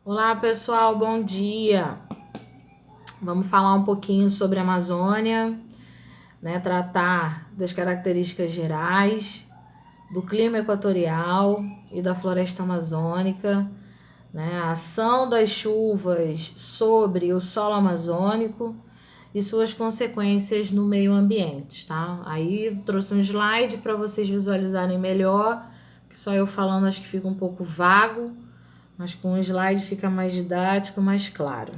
Olá, pessoal, bom dia. Vamos falar um pouquinho sobre a Amazônia, né? Tratar das características gerais, do clima equatorial e da floresta amazônica, né? A ação das chuvas sobre o solo amazônico e suas consequências no meio ambiente, tá? Aí trouxe um slide para vocês visualizarem melhor, que só eu falando acho que fica um pouco vago, mas com um slide fica mais didático, mais claro.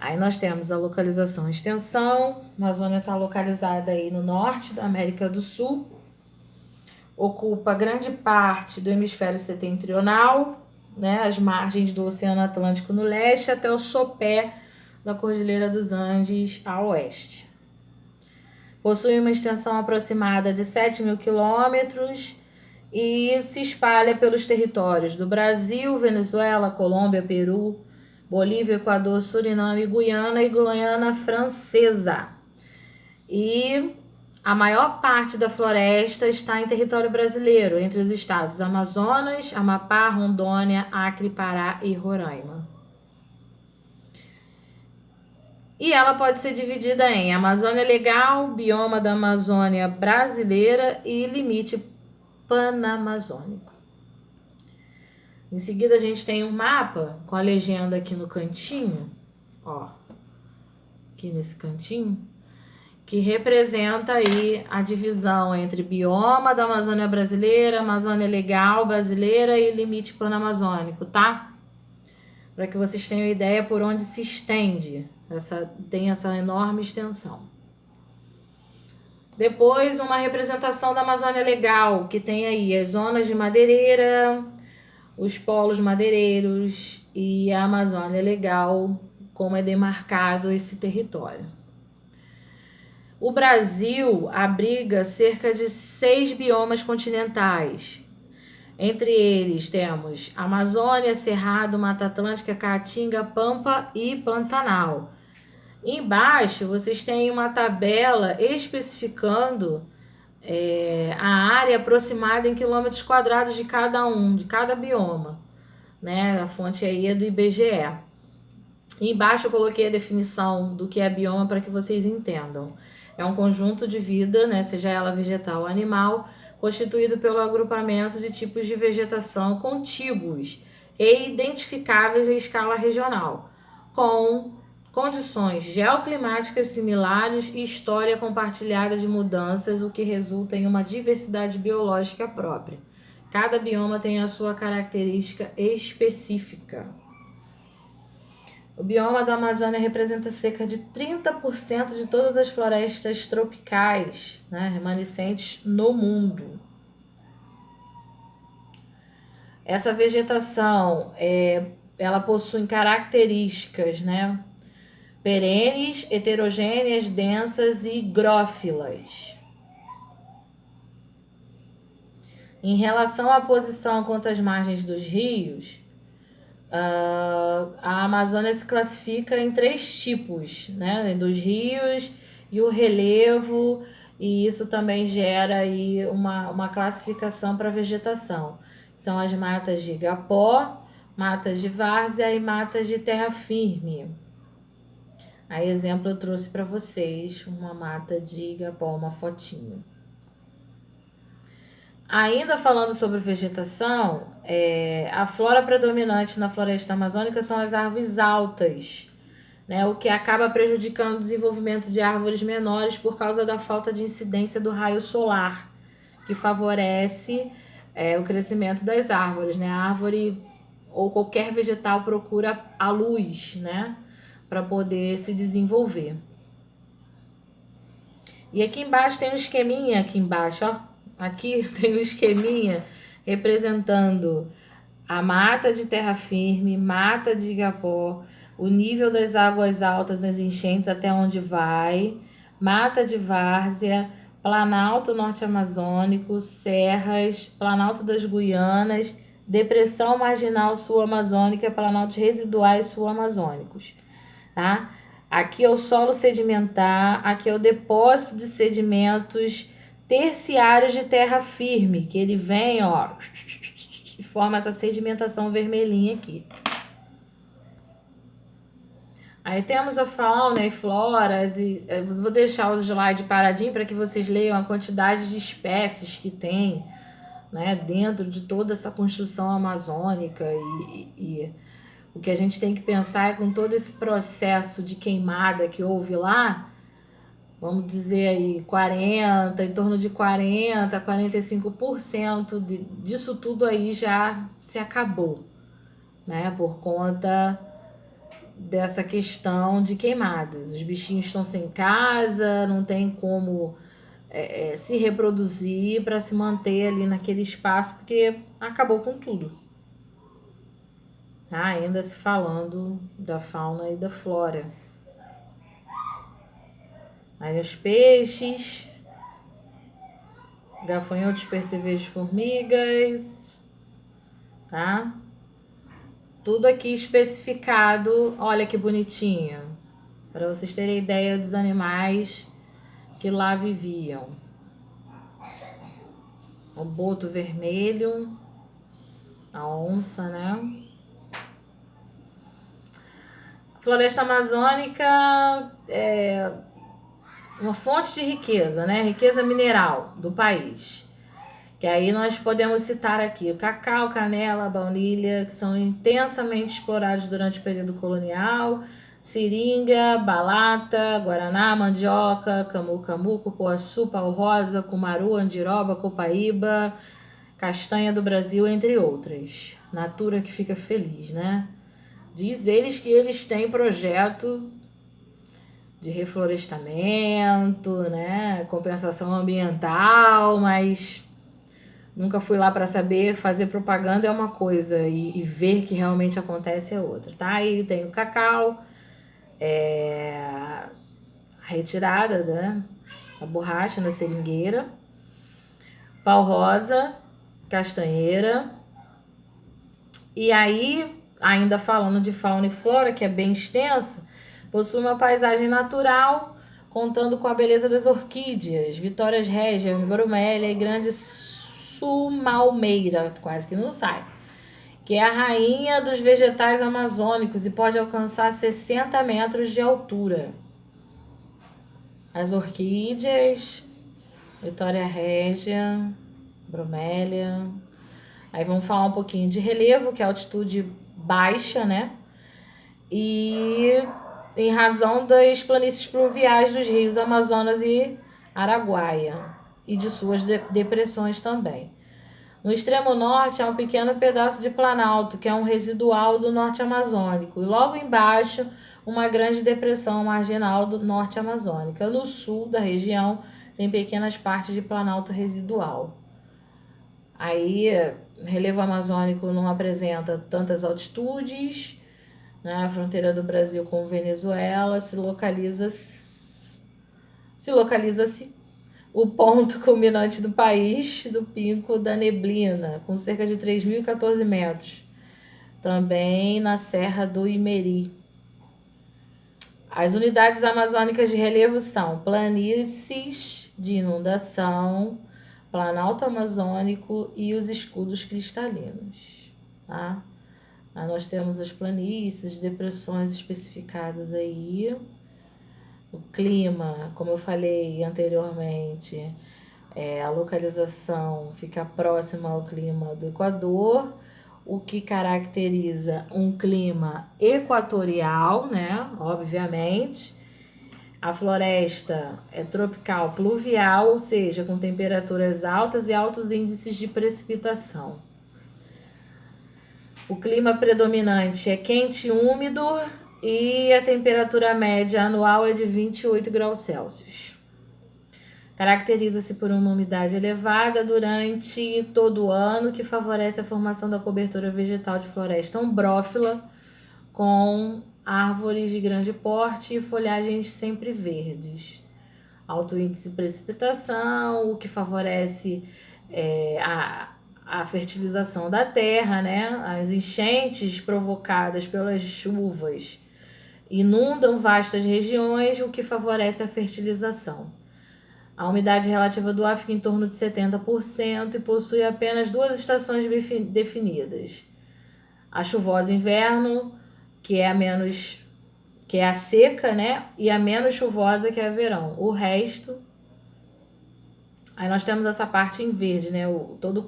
Aí nós temos a localização e extensão. A Amazônia está localizada aí no norte da América do Sul, ocupa grande parte do hemisfério setentrional, né, as margens do Oceano Atlântico no leste até o sopé da Cordilheira dos Andes a oeste. Possui uma extensão aproximada de 7.000 quilômetros e se espalha pelos territórios do Brasil, Venezuela, Colômbia, Peru, Bolívia, Equador, Suriname, Guiana e Guiana Francesa. E a maior parte da floresta está em território brasileiro, entre os estados Amazonas, Amapá, Rondônia, Acre, Pará e Roraima. E ela pode ser dividida em Amazônia Legal, Bioma da Amazônia Brasileira e Limite Panamazônico. Em seguida a gente tem um mapa com a legenda aqui no cantinho, ó, aqui nesse cantinho, que representa aí a divisão entre bioma da Amazônia Brasileira, Amazônia Legal Brasileira e Limite Panamazônico, tá? Para que vocês tenham ideia por onde se estende, tem essa enorme extensão. Depois, uma representação da Amazônia Legal, que tem aí as zonas de madeireira, os polos madeireiros e a Amazônia Legal, como é demarcado esse território. O Brasil abriga cerca de 6 biomas continentais. Entre eles temos Amazônia, Cerrado, Mata Atlântica, Caatinga, Pampa e Pantanal. Embaixo vocês têm uma tabela especificando a área aproximada em quilômetros quadrados de cada bioma, né? A fonte aí é do IBGE. Embaixo eu coloquei a definição do que é bioma para que vocês entendam. É um conjunto de vida, né, seja ela vegetal ou animal, constituído pelo agrupamento de tipos de vegetação contíguos e identificáveis em escala regional, com condições geoclimáticas similares e história compartilhada de mudanças, o que resulta em uma diversidade biológica própria. Cada bioma tem a sua característica específica. O bioma da Amazônia representa cerca de 30% de todas as florestas tropicais, né, remanescentes no mundo. Essa vegetação, ela possui características, né, perenes, heterogêneas, densas e grófilas. Em relação à posição quanto às margens dos rios, a Amazônia se classifica em 3 tipos, né, dos rios e o relevo, e isso também gera aí uma classificação para a vegetação. São as matas de igapó, matas de várzea e matas de terra firme. Aí, exemplo, eu trouxe para vocês uma mata de igapó, uma fotinho. Ainda falando sobre vegetação, a flora predominante na floresta amazônica são as árvores altas, né, o que acaba prejudicando o desenvolvimento de árvores menores por causa da falta de incidência do raio solar, que favorece o crescimento das árvores, né? A árvore ou qualquer vegetal procura a luz, né, para poder se desenvolver. E aqui embaixo tem um esqueminha, aqui embaixo, ó. Aqui tem um esqueminha representando a mata de terra firme, mata de igapó, o nível das águas altas nas enchentes até onde vai, mata de várzea, planalto norte-amazônico, serras, planalto das Guianas, depressão marginal sul-amazônica, planaltos residuais sul-amazônicos, tá? Aqui é o solo sedimentar, aqui é o depósito de sedimentos terciários de terra firme, que ele vem, ó, e forma essa sedimentação vermelhinha aqui. Aí temos a fauna e floras, e eu vou deixar o slide paradinho para que vocês leiam a quantidade de espécies que tem, né, dentro de toda essa construção amazônica. E o que a gente tem que pensar é com todo esse processo de queimada que houve lá, vamos dizer aí, em torno de 40, 45% disso tudo aí já se acabou, né, por conta dessa questão de queimadas. Os bichinhos estão sem casa, não tem como se reproduzir para se manter ali naquele espaço, porque acabou com tudo. Tá? Ainda se falando da fauna e da flora. Aí os peixes, gafanhotos, percevejos, formigas, tá? Tudo aqui especificado, olha que bonitinho, para vocês terem ideia dos animais que lá viviam. O boto vermelho, a onça, né? A floresta amazônica é uma fonte de riqueza, né? Riqueza mineral do país. Que aí nós podemos citar aqui o cacau, canela, a baunilha, que são intensamente explorados durante o período colonial, seringa, balata, guaraná, mandioca, camu-camu, cupuaçu, pau-rosa, cumaru, andiroba, copaíba, castanha do Brasil, entre outras. Natura que fica feliz, né? Diz eles que eles têm projeto de reflorestamento, né? Compensação ambiental, mas nunca fui lá para saber. Fazer propaganda é uma coisa e ver que realmente acontece é outra, tá? Aí tem o cacau, a retirada, né? A borracha na seringueira, pau rosa, castanheira. E aí, ainda falando de fauna e flora, que é bem extensa, possui uma paisagem natural, contando com a beleza das orquídeas, Vitórias régias, bromélia e grande sumalmeira, quase que não sai, que é a rainha dos vegetais amazônicos e pode alcançar 60 metros de altura. As orquídeas, Vitória régia, bromélia. Aí vamos falar um pouquinho de relevo, que é altitude baixa, né? E em razão das planícies pluviais dos rios Amazonas e Araguaia e de suas depressões também. No extremo norte há um pequeno pedaço de planalto, que é um residual do norte amazônico, e logo embaixo uma grande depressão marginal do norte amazônica. No sul da região tem pequenas partes de planalto residual. Aí, relevo amazônico não apresenta tantas altitudes, né? A fronteira do Brasil com Venezuela se localiza-se o ponto culminante do país, do Pico da Neblina, com cerca de 3.014 metros, também na Serra do Imeri. As unidades amazônicas de relevo são planícies de inundação, planalto amazônico e os escudos cristalinos, tá? Aí nós temos as planícies, depressões especificadas aí. O clima, como eu falei anteriormente, a localização fica próxima ao clima do Equador, o que caracteriza um clima equatorial, né? Obviamente. A floresta é tropical pluvial, ou seja, com temperaturas altas e altos índices de precipitação. O clima predominante é quente e úmido e a temperatura média anual é de 28 graus Celsius. Caracteriza-se por uma umidade elevada durante todo o ano, que favorece a formação da cobertura vegetal de floresta ombrófila, com árvores de grande porte e folhagens sempre verdes. Alto índice de precipitação, o que favorece a fertilização da terra, né? As enchentes provocadas pelas chuvas inundam vastas regiões, o que favorece a fertilização. A umidade relativa do ar fica em torno de 70% e possui apenas 2 estações definidas. A chuvosa inverno, que é a seca, né? E a menos chuvosa, que é a verão. O resto... Aí nós temos essa parte em verde, né? Todo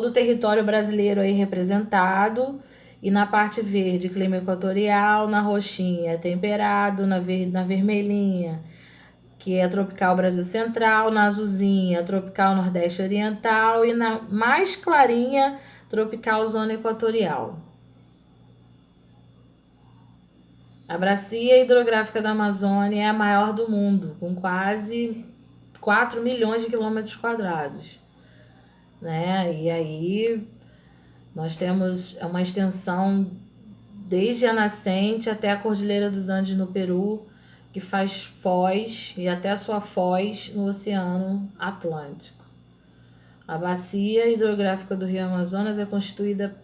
o território brasileiro aí representado. E na parte verde, clima equatorial, na roxinha, temperado, na vermelhinha, que é tropical Brasil Central, na azulzinha, tropical Nordeste Oriental e na mais clarinha, tropical Zona Equatorial. A bacia hidrográfica da Amazônia é a maior do mundo, com quase 4 milhões de quilômetros quadrados, né? E aí nós temos uma extensão desde a nascente até a Cordilheira dos Andes no Peru, que faz foz e até a sua foz no Oceano Atlântico. A bacia hidrográfica do Rio Amazonas é constituída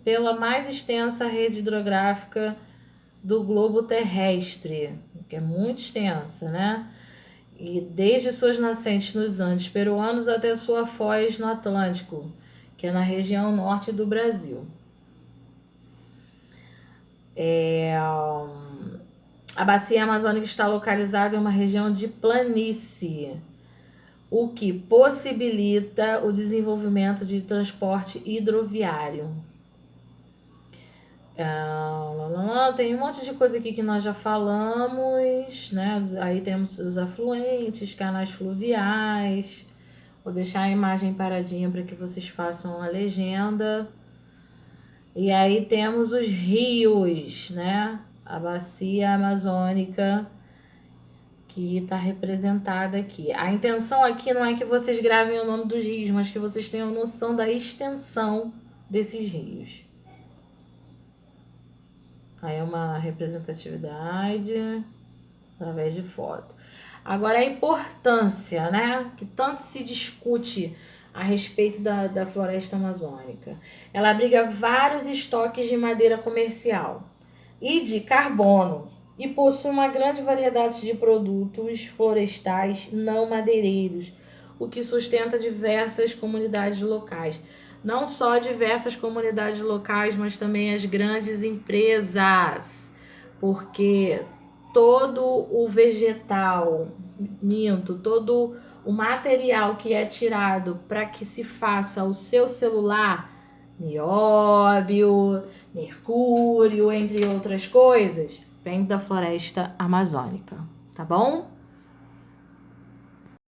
pela mais extensa rede hidrográfica do globo terrestre, que é muito extensa, né? E desde suas nascentes nos Andes peruanos até sua foz no Atlântico, que é na região norte do Brasil. A bacia amazônica está localizada em uma região de planície, o que possibilita o desenvolvimento de transporte hidroviário. Tem um monte de coisa aqui que nós já falamos, né? Aí temos os afluentes, canais fluviais. Vou deixar a imagem paradinha para que vocês façam a legenda. E aí temos os rios, né? A bacia amazônica, que está representada aqui. A intenção aqui não é que vocês gravem o nome dos rios, mas que vocês tenham noção da extensão desses rios. Aí é uma representatividade através de foto. Agora, a importância, né, que tanto se discute a respeito da floresta amazônica. Ela abriga vários estoques de madeira comercial e de carbono e possui uma grande variedade de produtos florestais não madeireiros, o que sustenta diversas comunidades locais. Não só diversas comunidades locais, mas também as grandes empresas, porque todo o vegetal, todo o material que é tirado para que se faça o seu celular, nióbio, mercúrio, entre outras coisas, vem da floresta amazônica, tá bom?